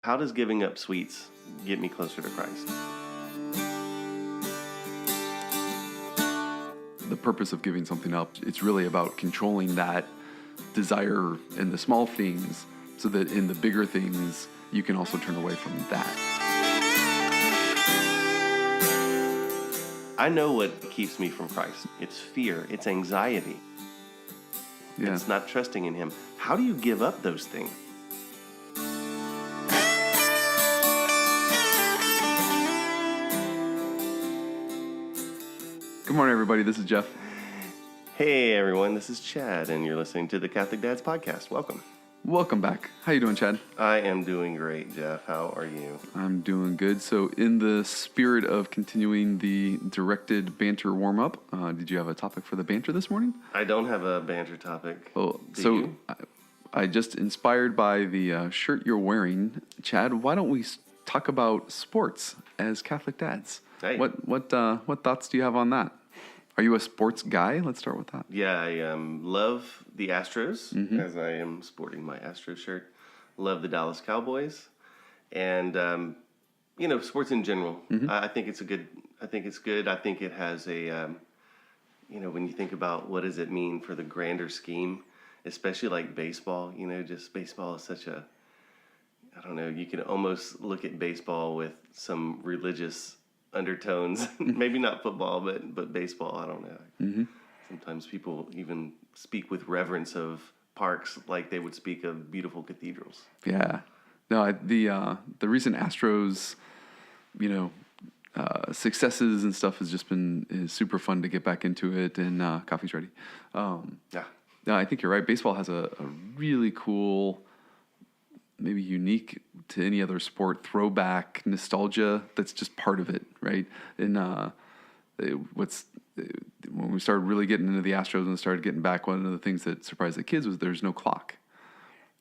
How does giving up sweets get me closer to Christ? The purpose of giving something up, it's really about controlling that desire in the small things so that in the bigger things, you can also turn away from that. I know what keeps me from Christ. It's fear. It's anxiety. Yeah. It's not trusting in Him. How do you give up those things? Good morning, everybody. This is Jeff. Hey, everyone. This is Chad, and you're listening to the Catholic Dads Podcast. Welcome. Welcome back. How you doing, Chad? I am doing great, Jeff. How are you? I'm doing good. So in the spirit of continuing the directed banter warm-up, did you have a topic for the banter this morning? I don't have a banter topic. Oh, Do so you? I just inspired by the shirt you're wearing, Chad, why don't we talk about sports as Catholic dads? Hey. What thoughts do you have on that? Are you a sports guy? Let's start with that. Yeah, I love the Astros, as I am sporting my Astros shirt. Love the Dallas Cowboys, and sports in general. I think it's good. I think it has a, when you think about what does it mean for the grander scheme, especially like baseball. Just baseball is such a, I don't know. You can almost look at baseball with some religious undertones. Maybe not football, but baseball. I don't know. Sometimes people even speak with reverence of parks like they would speak of beautiful cathedrals. Yeah. No, the recent Astros, successes and stuff has just been super fun to get back into it, and coffee's ready. Yeah. No, I think you're right. Baseball has a really cool, maybe unique to any other sport, throwback nostalgia that's just part of it, right? And when we started really getting into the Astros and started getting back, one of the things that surprised the kids was there's no clock.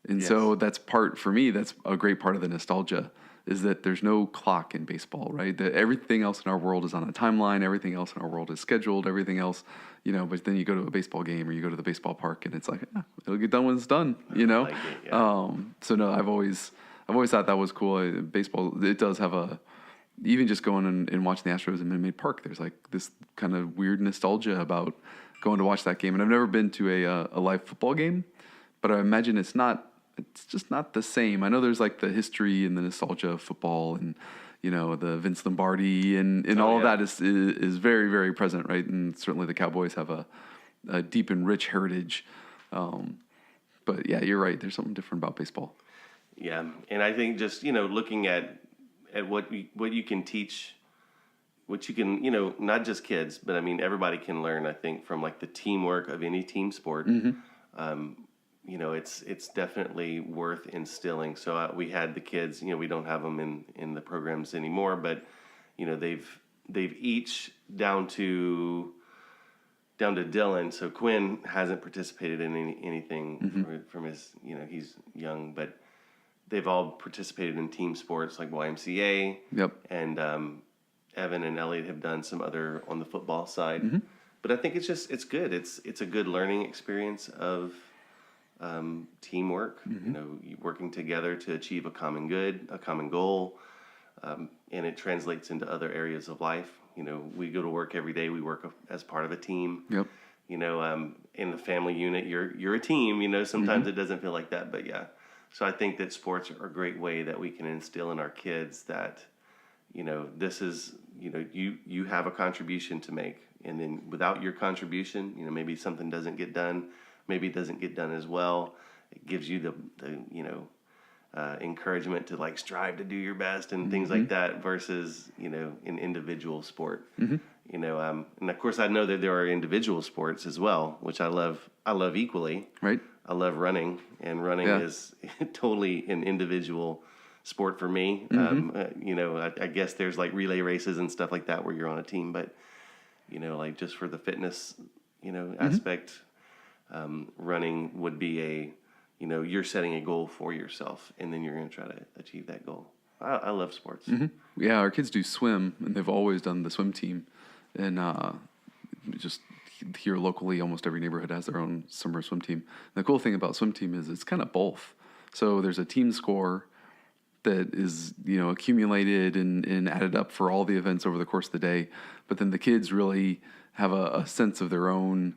And so that's for me, that's a great part of the nostalgia, is that there's no clock in baseball, right? That everything else in our world is on a timeline, everything else in our world is scheduled, everything else, but then you go to a baseball game or you go to the baseball park and it's like, it'll get done when it's done, I like it, yeah. So no, I've always thought that was cool. Baseball, it does have even just going and watching the Astros in Minute Maid Park, there's like this kind of weird nostalgia about going to watch that game. And I've never been to a live football game, but I imagine it's just not the same. I know there's like the history and the nostalgia of football and, the Vince Lombardi and all of that is very, very present, right? And certainly the Cowboys have a deep and rich heritage. But yeah, you're right. There's something different about baseball. Yeah, and I think just looking at what you can teach, what you can not just kids, but I mean everybody can learn. I think from like the teamwork of any team sport. It's definitely worth instilling. So we had the kids. We don't have them in the programs anymore, but they've each down to Dylan. So Quinn hasn't participated in anything from his, he's young, but they've all participated in team sports like YMCA. Yep. And Evan and Elliot have done some other on the football side. But I think it's good. It's a good learning experience of teamwork. Working together to achieve a common good, a common goal, and it translates into other areas of life. We go to work every day. We work as part of a team. Yep. In the family unit, you're a team. Sometimes it doesn't feel like that, but yeah. So I think that sports are a great way that we can instill in our kids that, this is, you have a contribution to make, and then without your contribution, maybe something doesn't get done. Maybe it doesn't get done as well. It gives you the encouragement to like strive to do your best and things like that versus, an individual sport. And of course I know that there are individual sports as well, which I love equally. Right. I love running, and running is totally an individual sport for me. I guess there's like relay races and stuff like that where you're on a team, but, like just for the fitness, aspect, running would be you're setting a goal for yourself, and then you're going to try to achieve that goal. I love sports. Yeah, our kids do swim, and they've always done the swim team. And just here locally, almost every neighborhood has their own summer swim team. And the cool thing about swim team is it's kind of both. So there's a team score, that is, accumulated and added up for all the events over the course of the day. But then the kids really have a sense of their own,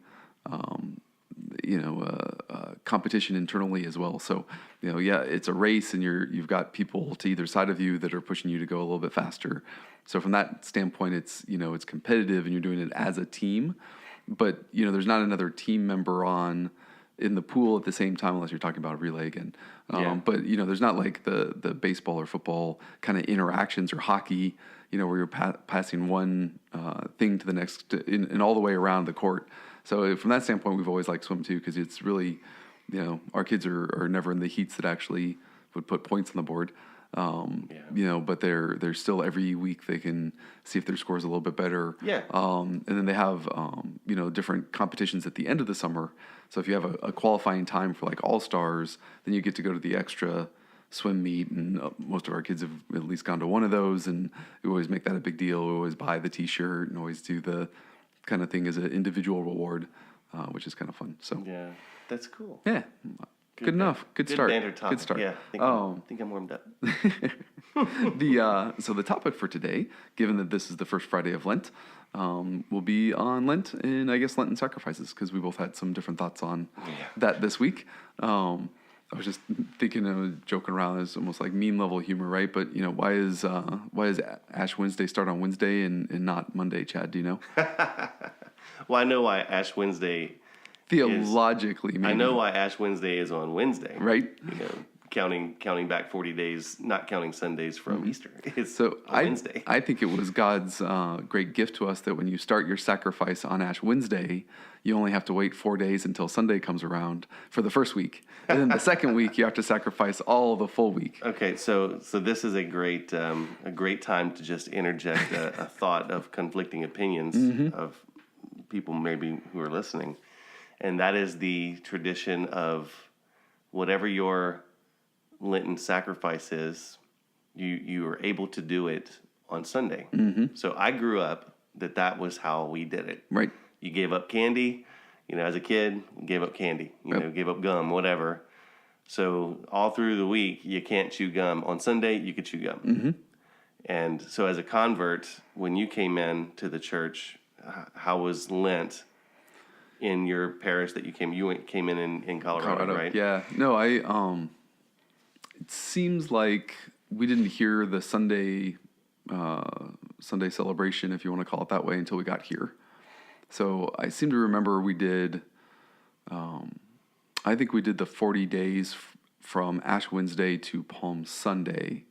competition internally as well. So, it's a race, and you've got people to either side of you that are pushing you to go a little bit faster. So from that standpoint, it's competitive, and you're doing it as a team. But, there's not another team member in the pool at the same time, unless you're talking about a relay again. But, there's not like the baseball or football kind of interactions or hockey, where you're passing one thing to the next and all the way around the court. So from that standpoint, we've always liked swim too, because it's really, our kids are never in the heats that actually would put points on the board. But they're still, every week they can see if their score is a little bit better. Yeah. And then they have, different competitions at the end of the summer. So if you have a qualifying time for like All-Stars, then you get to go to the extra swim meet. And most of our kids have at least gone to one of those. And we always make that a big deal. We always buy the T-shirt and always do the kind of thing as an individual reward, which is kind of fun. So yeah, that's cool. Yeah. Good enough. Good start. Banter topic. Good start. Yeah, I think I'm warmed up. So the topic for today, given that this is the first Friday of Lent, will be on Lent and I guess Lenten sacrifices, because we both had some different thoughts on that this week. I was just thinking of joking around. It's almost like meme level humor, right? But why is Ash Wednesday start on Wednesday and not Monday, Chad? Do you know? Well, I know why Ash Wednesday. Theologically, maybe. I know why Ash Wednesday is on Wednesday. Right. Counting back 40 days, not counting Sundays from Easter. It's Wednesday. I think it was God's great gift to us that when you start your sacrifice on Ash Wednesday, you only have to wait 4 days until Sunday comes around for the first week. And then the second week, you have to sacrifice all the full week. Okay, so this is a great time to just interject a thought of conflicting opinions of people maybe who are listening. And that is the tradition of whatever your Lenten sacrifice is, you are able to do it on Sunday. Mm-hmm. So I grew up that was how we did it. Right. You gave up candy, as a kid, you gave up candy, gave up gum, whatever. So all through the week, you can't chew gum. On Sunday, you could chew gum. Mm-hmm. And so as a convert, when you came in to the church, how was Lent in your parish that you came in Colorado, right? Yeah. No, it seems like we didn't hear the Sunday celebration, if you want to call it that way, until we got here. So I seem to remember we did, I think we did the 40 days from Ash Wednesday to Palm Sunday.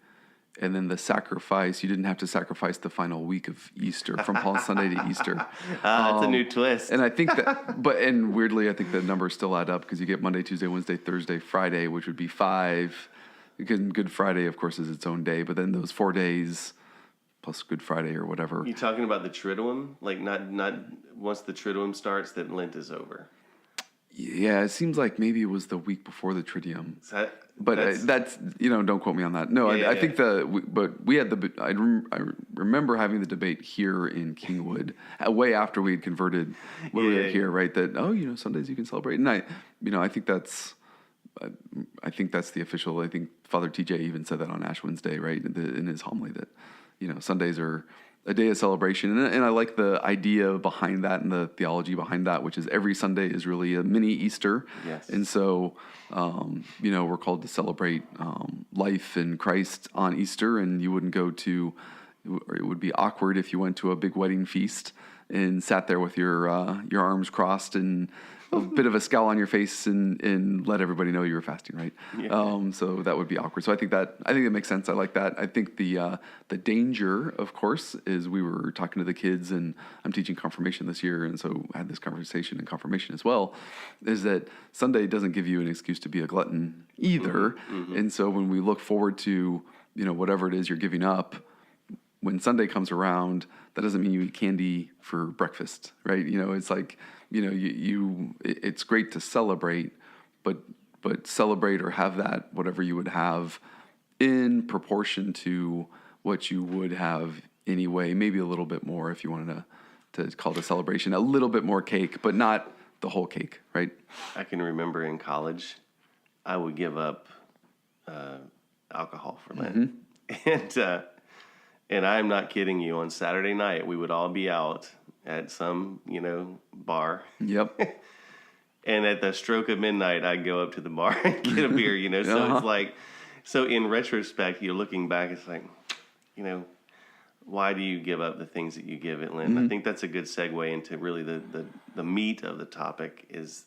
And then the sacrifice, you didn't have to sacrifice the final week of Easter, from Palm Sunday to Easter. It's a new twist. And I think that, and weirdly, I think the numbers still add up, because you get Monday, Tuesday, Wednesday, Thursday, Friday, which would be 5. Because Good Friday, of course, is its own day. But then those 4 days plus Good Friday or whatever. You talking about the Triduum? Like not once the Triduum starts, that Lent is over. Yeah, it seems like maybe it was the week before the Triduum. That's don't quote me on that. No, I think but we had I remember having the debate here in Kingwood way after we had converted when we were here, right? That Sundays you can celebrate, and I think that's the official. I think Father TJ even said that on Ash Wednesday, right, in his homily, that Sundays are a day of celebration, and I like the idea behind that and the theology behind that, which is every Sunday is really a mini Easter. Yes. And so, we're called to celebrate life in Christ on Easter, and you wouldn't go to, or it would be awkward if you went to a big wedding feast and sat there with your arms crossed and a bit of a scowl on your face and let everybody know you were fasting, right? Yeah. So that would be awkward. So I think it makes sense. I like that. I think the danger, of course, is we were talking to the kids, and I'm teaching confirmation this year, and so I had this conversation in confirmation as well, is that Sunday doesn't give you an excuse to be a glutton either. Mm-hmm. And so when we look forward to, whatever it is you're giving up, when Sunday comes around, that doesn't mean you eat candy for breakfast, right? It's like, it's great to celebrate, but celebrate or have that, whatever you would have, in proportion to what you would have anyway, maybe a little bit more if you wanted to call it a celebration, a little bit more cake, but not the whole cake, right? I can remember in college, I would give up alcohol for Lent. And I'm not kidding you. On Saturday night, we would all be out at some, bar. Yep. And at the stroke of midnight, I'd go up to the bar and get a beer, So it's like, so in retrospect, you're looking back, it's like, why do you give up the things that you give at Lent? I think that's a good segue into really the meat of the topic is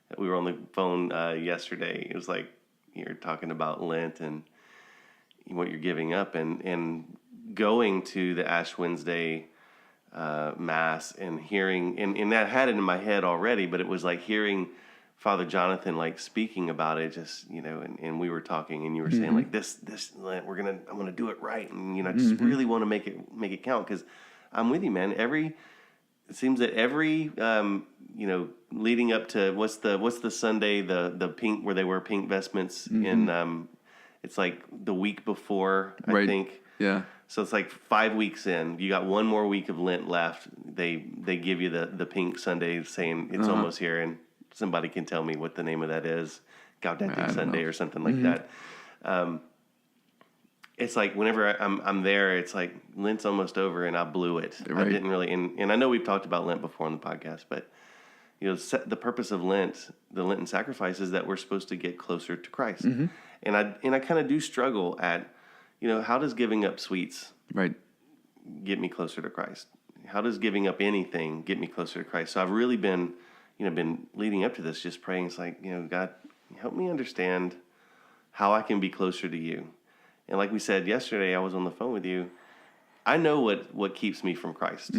that we were on the phone yesterday. It was like you're talking about Lent and what you're giving up and going to the Ash Wednesday Mass and hearing, and that had it in my head already, but it was like hearing Father Jonathan like speaking about it, just and we were talking, and you were saying like this Lent I'm gonna do it right, and I just really want to make it count because I'm with you, man. It seems that every leading up to what's the Sunday the pink where they wear pink vestments in it's like the week before I think. Yeah. So it's like 5 weeks in. You got one more week of Lent left. They give you the pink Sunday saying it's almost here, and somebody can tell me what the name of that is. Gaudete Sunday or something like that. It's like whenever I'm there, it's like Lent's almost over and I blew it. Right. I didn't really, and I know we've talked about Lent before on the podcast, but the purpose of Lent, the Lenten sacrifice, is that we're supposed to get closer to Christ. And I kind of do struggle at, how does giving up sweets get me closer to Christ? How does giving up anything get me closer to Christ? So I've really been leading up to this, just praying. It's like, God, help me understand how I can be closer to you. And like we said yesterday, I was on the phone with you. I know what keeps me from Christ.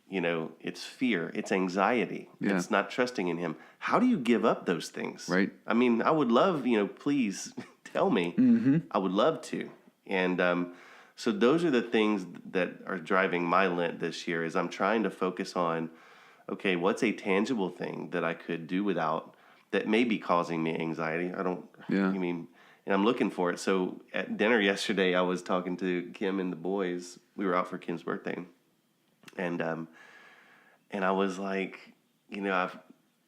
It's fear, it's anxiety, it's not trusting in Him. How do you give up those things? Right. I mean, I would love, please tell me. I would love to. And so those are the things that are driving my Lent this year. Is I'm trying to focus on, okay, what's a tangible thing that I could do without that may be causing me anxiety? And I'm looking for it. So at dinner yesterday, I was talking to Kim and the boys. We were out for Kim's birthday. And I was like, I've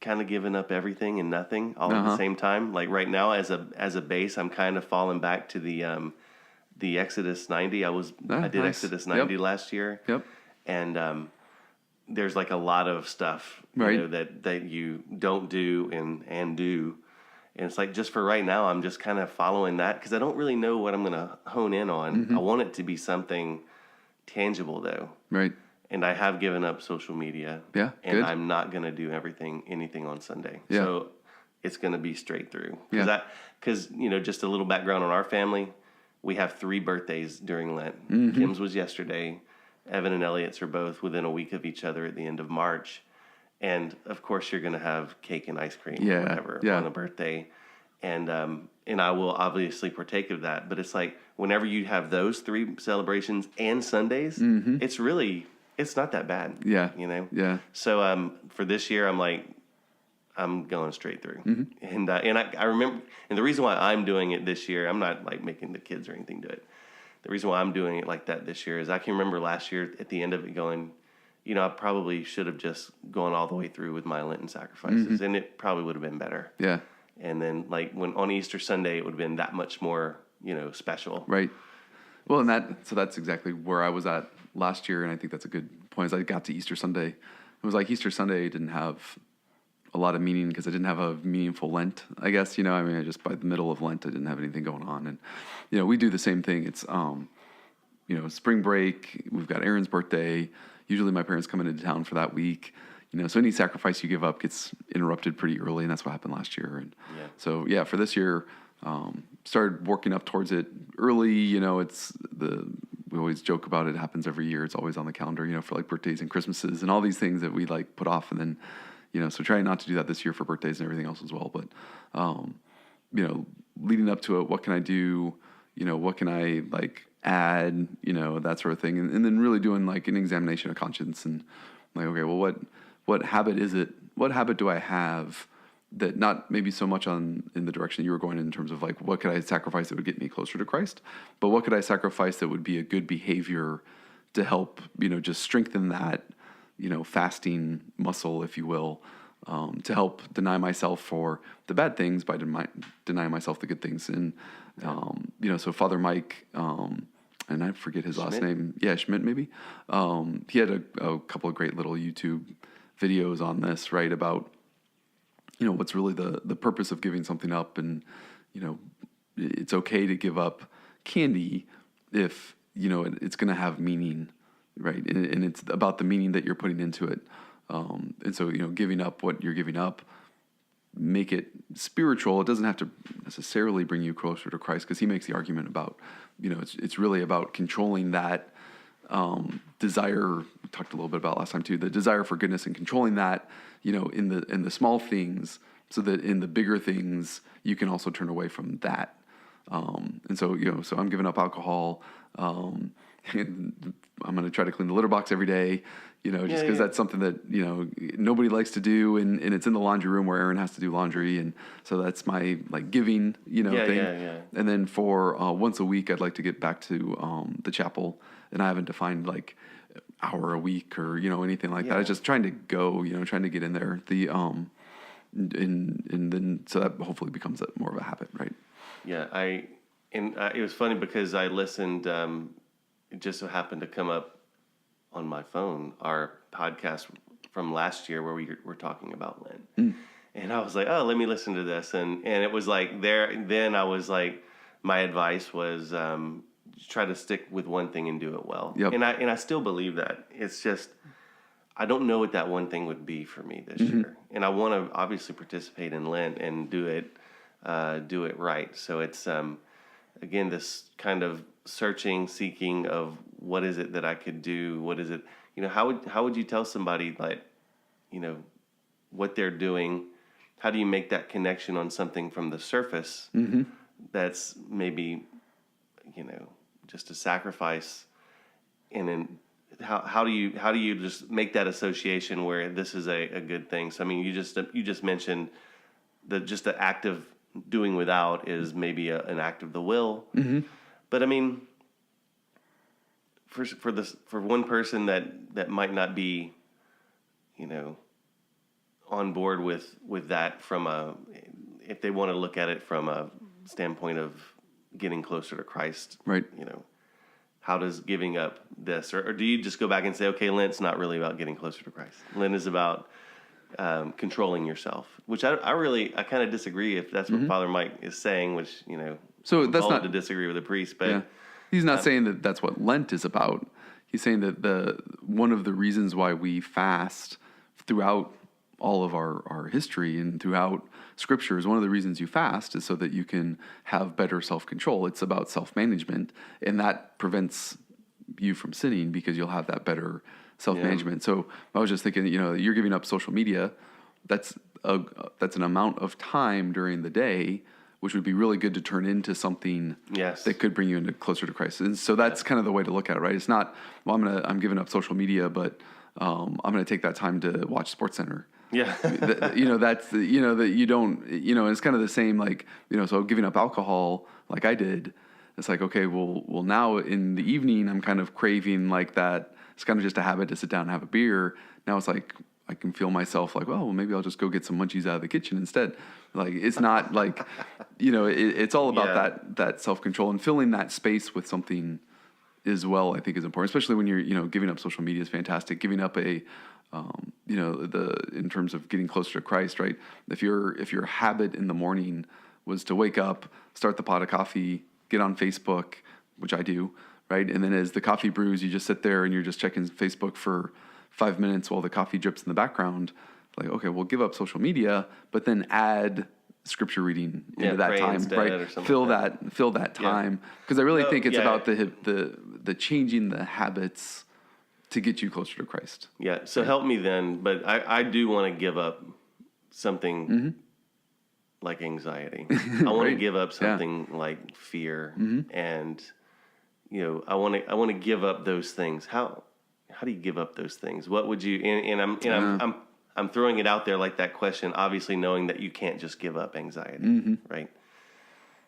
kind of given up everything and nothing all at the same time. Like right now, as a base, I'm kind of falling back to the Exodus 90. I did nice. Exodus 90 last year. Yep. And there's like a lot of stuff that you don't do and do. And it's like, just for right now, I'm just kind of following that because I don't really know what I'm going to hone in on. I want it to be something tangible, though. Right. And I have given up social media. Yeah, and good. I'm not going to do anything on Sunday. Yeah. So it's going to be straight through. Because, just a little background on our family. We have 3 birthdays during Lent. Kim's was yesterday. Evan and Elliot's are both within a week of each other at the end of March. And of course, you're going to have cake and ice cream or whatever on a birthday. And I will obviously partake of that. But it's like whenever you have those 3 celebrations and Sundays, it's not that bad. Yeah. Yeah. So for this year, I'm going straight through. And I remember, and the reason why I'm doing it this year, I'm not like making the kids or anything do it. The reason why I'm doing it like that this year is I can remember last year at the end of it going, I probably should have just gone all the way through with my Lenten sacrifices, and it probably would have been better. Yeah. And then, like, when on Easter Sunday, it would have been that much more, special. Right. Well, so that's exactly where I was at last year, and I think that's a good point. As I got to Easter Sunday, it was like Easter Sunday didn't have a lot of meaning because I didn't have a meaningful Lent, I guess. I just by the middle of Lent, I didn't have anything going on. And, we do the same thing. It's, spring break, we've got Aaron's birthday. Usually my parents come into town for that week, so any sacrifice you give up gets interrupted pretty early, and that's what happened last year. And so, for this year, started working up towards it early. We always joke about it. It happens every year. It's always on the calendar, for like birthdays and Christmases and all these things that we like put off. And then, so trying not to do that this year for birthdays and everything else as well. But, leading up to it, what can I do? What can I like add, that sort of thing. And then really doing like an examination of conscience and like, okay, well, what habit is it? What habit do I have that not maybe so much in the direction you were going in terms of like, what could I sacrifice that would get me closer to Christ? But what could I sacrifice that would be a good behavior to help, just strengthen that, fasting muscle, if you will, to help deny myself for the bad things by denying myself the good things. And, so Father Mike, and I forget his last name. Yeah, Schmidt, maybe. He had a couple of great little YouTube videos on this, right? About, what's really the purpose of giving something up. And, it's okay to give up candy if, it's going to have meaning, right? And it's about the meaning that you're putting into it. And so, giving up what you're giving up, make it spiritual. It doesn't have to necessarily bring you closer to Christ, because he makes the argument about, it's really about controlling that desire. We talked a little bit about last time too, the desire for goodness, and controlling that, in the small things, so that in the bigger things you can also turn away from that. And so, so I'm giving up alcohol. And I'm going to try to clean the litter box every day, just because that's something that, nobody likes to do. And it's in the laundry room where Aaron has to do laundry. And so that's my giving, thing. Yeah. And then for once a week, I'd like to get back to the chapel, and I haven't defined hour a week or, anything like that. I was just trying to go, trying to get in there. And then, so that hopefully becomes more of a habit, right? Yeah. It was funny because I listened, it just so happened to come up on my phone, our podcast from last year where we were talking about Lent. And I was like, oh, let me listen to this. And it was then I was like, my advice was try to stick with one thing and do it well. Yep. And I still believe that. It's just, I don't know what that one thing would be for me this year. And I want to obviously participate in Lent and do it right. So it's, again, this kind of seeking of what is it that I could do? What is it? How would you tell somebody what they're doing? How do you make that connection on something from the surface that's maybe, just a sacrifice? And then how do you just make that association where this is a good thing? So, I mean, you just mentioned just the act of doing without is maybe an act of the will. But I mean, for one person that might not be, on board with that if they want to look at it from a standpoint of getting closer to Christ, right? How does giving up this, or do you just go back and say, okay, Lent's not really about getting closer to Christ. Lent is about controlling yourself, which I kind of disagree if that's what Father Mike is saying, which, so that's not to disagree with the priest, but he's not saying that that's what Lent is about. He's saying that one of the reasons why we fast throughout all of our history and throughout scriptures, one of the reasons you fast is so that you can have better self-control. It's about self-management, and that prevents you from sinning because you'll have that better self-management. So I was just thinking, you're giving up social media. That's an amount of time during the day, which would be really good to turn into something that could bring you into closer to Christ. And so that's kind of the way to look at it, right? It's not, well, I'm giving up social media, but I'm going to take that time to watch SportsCenter. Yeah. That's, that you don't, it's kind of the same, so giving up alcohol like I did, it's like, okay, well now in the evening, I'm kind of craving that. It's kind of just a habit to sit down and have a beer. Now it's like, I can feel myself well, maybe I'll just go get some munchies out of the kitchen instead. It's not it's all about that self-control, and filling that space with something as well, I think is important, especially when you're, giving up social media is fantastic. Giving up in terms of getting closer to Christ, right? If your habit in the morning was to wake up, start the pot of coffee, get on Facebook, which I do, right? And then as the coffee brews, you just sit there and you're just checking Facebook for 5 minutes while the coffee drips in the background. Okay, we'll give up social media, but then add scripture reading into that time, right? Fill that time, because I really think it's about the changing the habits to get you closer to Christ. Yeah. So help me then, but I do want to give up something like anxiety. I want to give up something like fear, and I want to give up those things. How do you give up those things? What would you? And I'm throwing it out there like that question, obviously knowing that you can't just give up anxiety, right?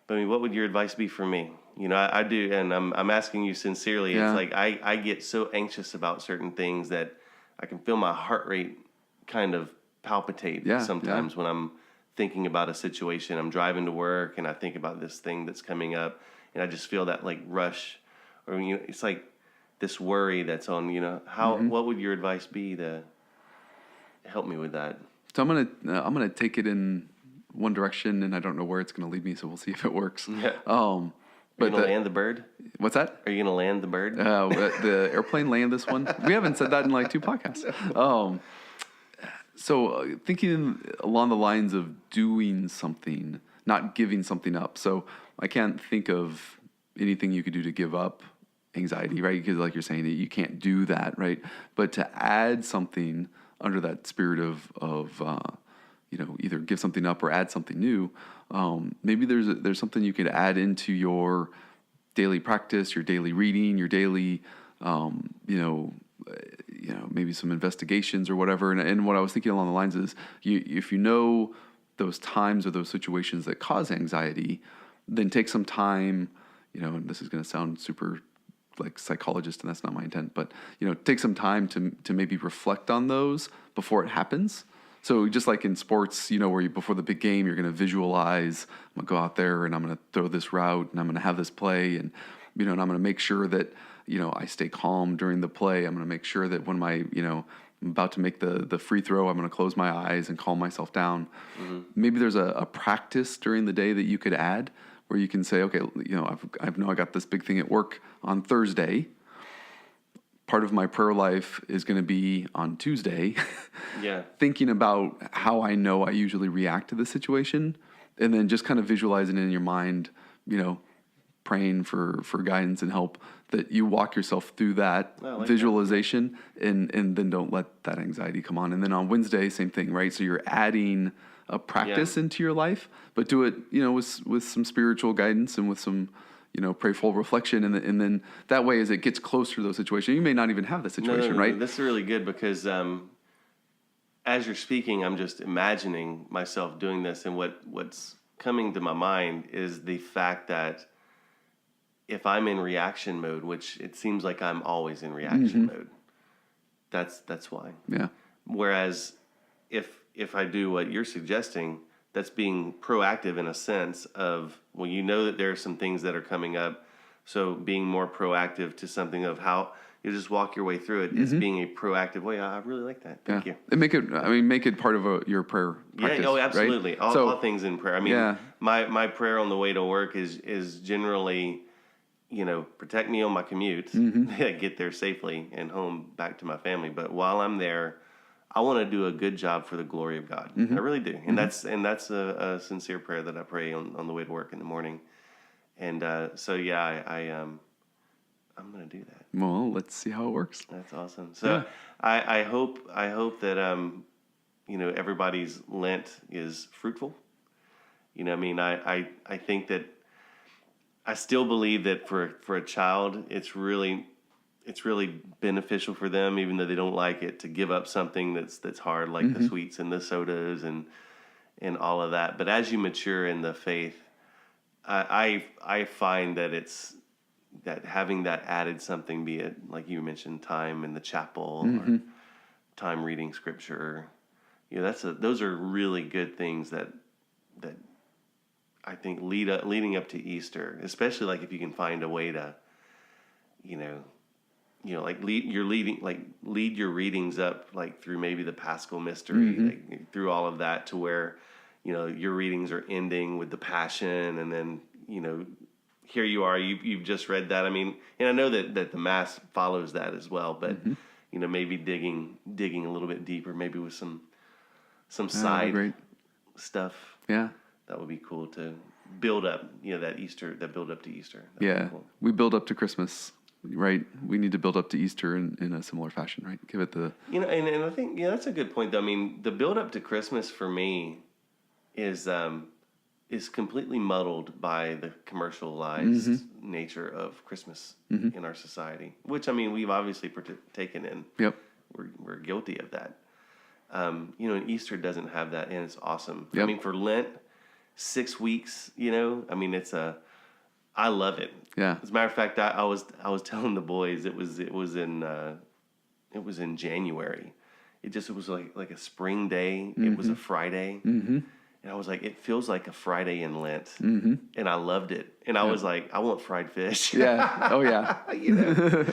But I mean, what would your advice be for me? I do, and I'm asking you sincerely. Yeah. It's like I get so anxious about certain things that I can feel my heart rate kind of palpitate Yeah, sometimes when I'm thinking about a situation. I'm driving to work and I think about this thing that's coming up, and I just feel that like rush, or it's like this worry that's on. What would your advice be to help me with that? So I'm gonna take it in one direction, and I don't know where it's gonna lead me. So we'll see if it works. Yeah. But Are you gonna land the bird? What's that? Are you gonna land the bird? The airplane land this one. We haven't said that in like 2 podcasts. So thinking along the lines of doing something, not giving something up. So I can't think of anything you could do to give up anxiety, right? Because like you're saying, you can't do that, right? But to add something under that spirit of either give something up or add something new. Maybe there's something you could add into your daily practice, your daily reading, your daily, maybe some investigations or whatever. And what I was thinking along the lines is, if you know those times or those situations that cause anxiety, then take some time. And this is going to sound super like psychologist, and that's not my intent. But take some time to maybe reflect on those before it happens. So just like in sports, where before the big game, you're going to visualize, I'm going to go out there and I'm going to throw this route and I'm going to have this play. And, and I'm going to make sure that, I stay calm during the play. I'm going to make sure that when I'm about to make the free throw, I'm going to close my eyes and calm myself down. Mm-hmm. Maybe there's a practice during the day that you could add where you can say, okay, I know I got this big thing at work on Thursday. Part of my prayer life is going to be on Tuesday, thinking about how I know I usually react to the situation, and then just kind of visualizing it in your mind, praying for guidance and help, that you walk yourself through that visualization and then don't let that anxiety come on. And then on Wednesday, same thing, right? So you're adding a practice into your life, but do it, with some spiritual guidance and with some prayerful reflection, and then that way, as it gets closer to those situations, you may not even have the situation, right? This is really good because as you're speaking, I'm just imagining myself doing this, and what's coming to my mind is the fact that if I'm in reaction mode, which it seems like I'm always in reaction mode, that's why. Yeah. Whereas if I do what you're suggesting, that's being proactive in a sense of, well, that there are some things that are coming up. So being more proactive to something of how you just walk your way through it is being a proactive way. I really like that. Thank you. And make it part of your prayer practice. Yeah. Oh, absolutely. Right? All things in prayer. I mean, my prayer on the way to work is generally, protect me on my commute, get there safely and home back to my family. But while I'm there, I want to do a good job for the glory of God. I really do. And that's a sincere prayer that I pray on the way to work in the morning. And I'm going to do that. Well, let's see how it works. That's awesome. So I hope that, everybody's Lent is fruitful. I think that I still believe that for a child, it's really beneficial for them, even though they don't like it, to give up something that's hard, like the sweets and the sodas and all of that. But as you mature in the faith, I find that that having that added something, be it like you mentioned, time in the chapel or time reading scripture, those are really good things that I think leading up to Easter, especially like if you can find a way to, like lead your readings up, like through maybe the Paschal mystery, like through all of that, to where, your readings are ending with the Passion, and then, here you are, you've just read that. I mean, and I know that the Mass follows that as well, but maybe digging a little bit deeper, maybe with some side stuff. Yeah. That would be cool to build up, that build up to Easter. Cool. We build up to Christmas. Right, we need to build up to Easter in a similar fashion, right? Give it the and I think that's a good point though. I mean, the build up to Christmas for me is completely muddled by the commercialised nature of Christmas in our society, which we've obviously partaken in. Yep, we're guilty of that. And Easter doesn't have that, and it's awesome. Yep. I mean, for Lent, 6 weeks. I love it. Yeah. As a matter of fact, I was telling the boys it was in January, it just was like a spring day. It was a Friday. And I was like, it feels like a Friday in Lent. And I loved it. And I was like, I want fried fish. Yeah. Oh, yeah. You know,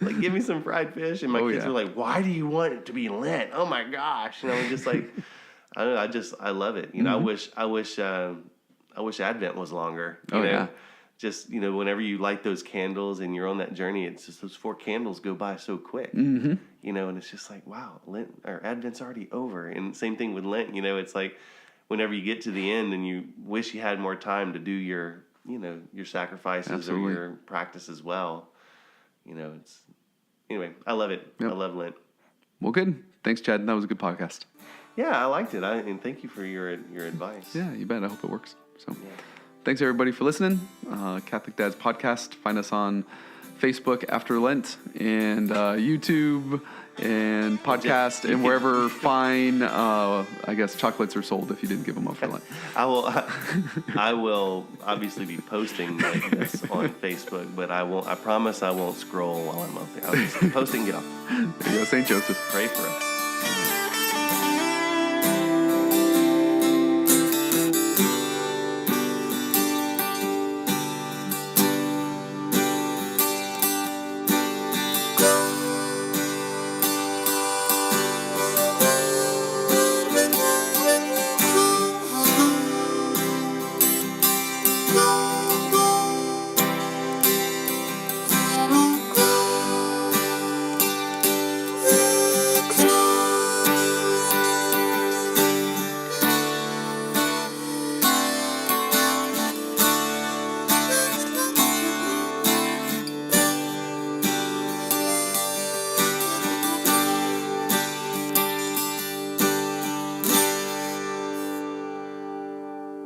like, give me some fried fish. And my kids yeah. were like, why do you want it to be Lent? Oh my gosh. And I was just like, I don't know. I love it. You know, I wish Advent was longer. You know, yeah. just, you know, whenever you light those candles and you're on that journey, it's just those 4 candles go by so quick. You know, and it's just like, wow, Lent or Advent's already over. And same thing with Lent. You know, it's like whenever you get to the end and you wish you had more time to do your, you know, your sacrifices Absolutely. or your practice as well. You know, anyway, I love it. Yep. I love Lent. Well, good. Thanks, Chad. That was a good podcast. Yeah, I liked it. And thank you for your advice. Yeah, you bet. I hope it works. So, thanks everybody for listening. Catholic Dads Podcast. Find us on Facebook after Lent and YouTube and podcast and wherever fine, I guess, chocolates are sold if you didn't give them up for Lent. I will obviously be posting this on Facebook, but I won't. I promise I won't scroll while I'm up there. I'll just post and get off. There you go, St. Joseph. Pray for us.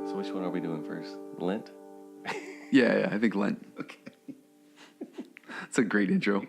So which one are we doing first? Lent? Yeah, I think Lent. Okay. It's a great intro.